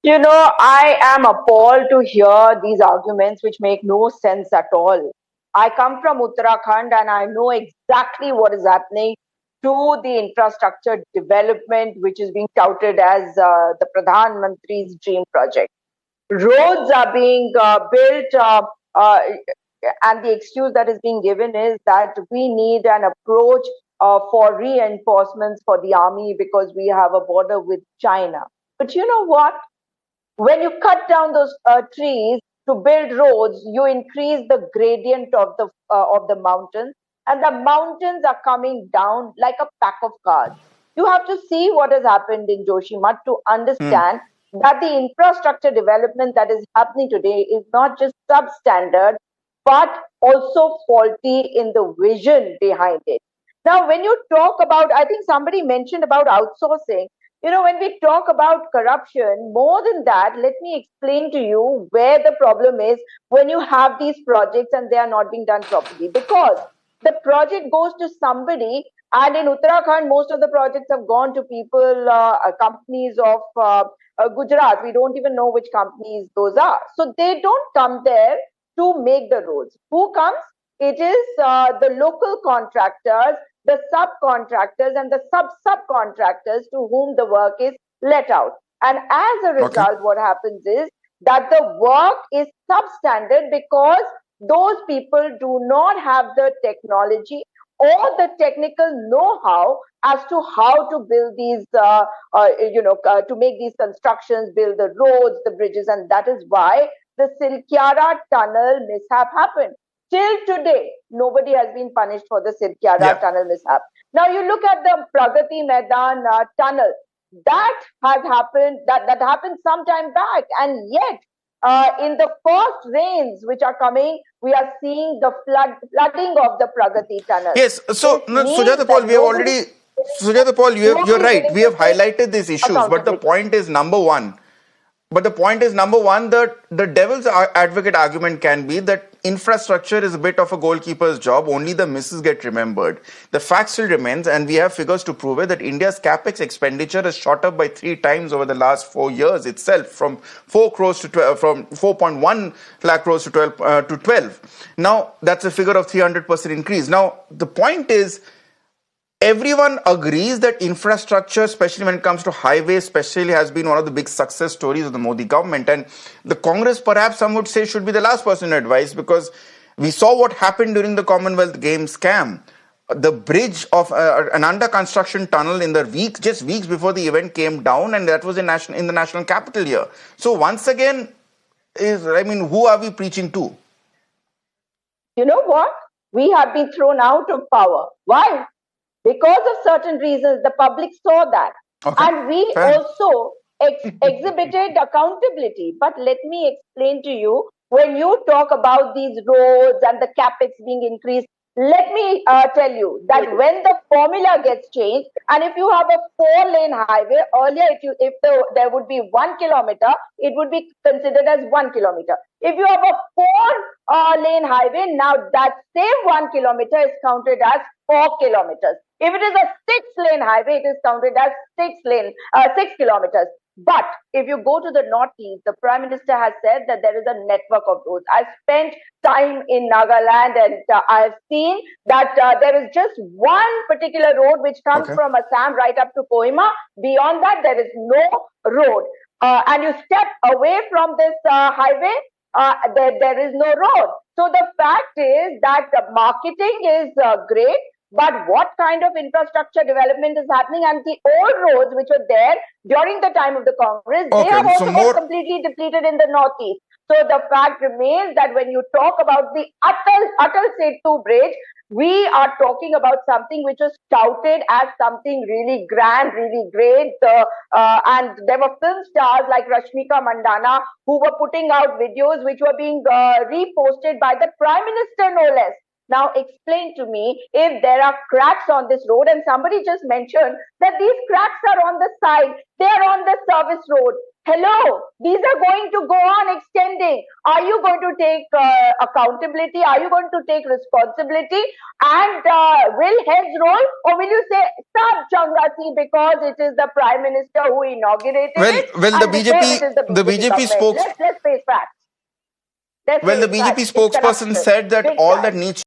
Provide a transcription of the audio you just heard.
I am appalled to hear these arguments which make no sense at all. I come from Uttarakhand and I know exactly what is happening to the infrastructure development which is being touted as the Pradhan Mantri's dream project. Roads are being built, uh, and the excuse that is being given is that we need an approach for reinforcements for the army because we have a border with China. But you know what? When you cut down those trees to build roads, you increase the gradient of the mountains, and the mountains are coming down like a pack of cards. You have to see what has happened in Joshimath to Hmm. understand that the infrastructure development that is happening today is not just substandard, but also faulty in the vision behind it. Now, when you talk about, I think somebody mentioned about outsourcing. When we talk about corruption, more than that, let me explain to you where the problem is when you have these projects and they are not being done properly. Because the project goes to somebody, and in Uttarakhand, most of the projects have gone to people, companies of Gujarat. We don't even know which companies those are. So they don't come there to make the roads. Who comes? It is the local contractors, the subcontractors, and the subcontractors to whom the work is let out. And as a Okay. result, what happens is that the work is substandard because those people do not have the technology or the technical know-how as to how to build these, to make these constructions, build the roads, the bridges, and that is why the Silkyara tunnel mishap happened. Till today, nobody has been punished for the Silkyara Yeah. tunnel mishap. Now you look at the Pragati Maidan tunnel. That happened some time back, and yet in the first rains which are coming, we are seeing the flooding of the Pragati tunnel. Yes. This So, no, means Sujata Paul, that we have already. Sujata Paul, you're nobody is right. willing We to have take highlighted these issues, but the accountability. point is number one. But the point is number one, the devil's advocate argument can be that infrastructure is a bit of a goalkeeper's job. Only the misses get remembered. The fact still remains, and we have figures to prove it, that India's capex expenditure has shot up by 3 times over the last 4 years itself, from 4 crores to 12, from 4.1 lakh crores to 12. Now that's a figure of 300% increase. Now the point is, everyone agrees that infrastructure, especially when it comes to highways, especially has been one of the big success stories of the Modi government. And the Congress, perhaps some would say, should be the last person to advise, because we saw what happened during the Commonwealth Games scam. The bridge of an under construction tunnel in the just weeks before the event came down, and that was in the national capital here. So once again, who are we preaching to? You know what? We have been thrown out of power. Why? Because of certain reasons, the public saw that. Okay, And we fair enough. also exhibited accountability. But let me explain to you, when you talk about these roads and the capex being increased, let me tell you that when the formula gets changed, and if you have a 4-lane highway, earlier there would be 1 kilometer, it would be considered as 1 kilometer. If you have a four-lane highway, now that same 1 kilometer is counted as 4 kilometers. If it is a 6-lane highway, it is counted as 6 kilometers. But if you go to the northeast, the Prime Minister has said that there is a network of roads. I spent time in Nagaland, and I have seen that there is just one particular road which comes Okay. from Assam right up to Kohima. Beyond that, there is no road. And you step away from this highway, there is no road. So the fact is that marketing is great, but what kind of infrastructure development is happening? And the old roads which were there during the time of the Congress, they have Okay. So also got more. completely depleted in the northeast. So the fact remains that when you talk about the Atal Setu bridge, we are talking about something which was touted as something really grand, really great. And there were film stars like Rashmika Mandana who were putting out videos which were being reposted by the Prime Minister, no less. Now explain to me if there are cracks on this road, and somebody just mentioned that these cracks are on the side, they are on the service road. Hello, These are going to go on extending. Are you going to take accountability? Are you going to take responsibility? And will heads roll, or will you say, stop Changati, because it is the Prime Minister who inaugurated Well, it, well, and because it is the the BJP BJP government? spokes, Let's face facts. Let's well, the face BJP facts. It's spokesperson corruption, said that big all that time. needs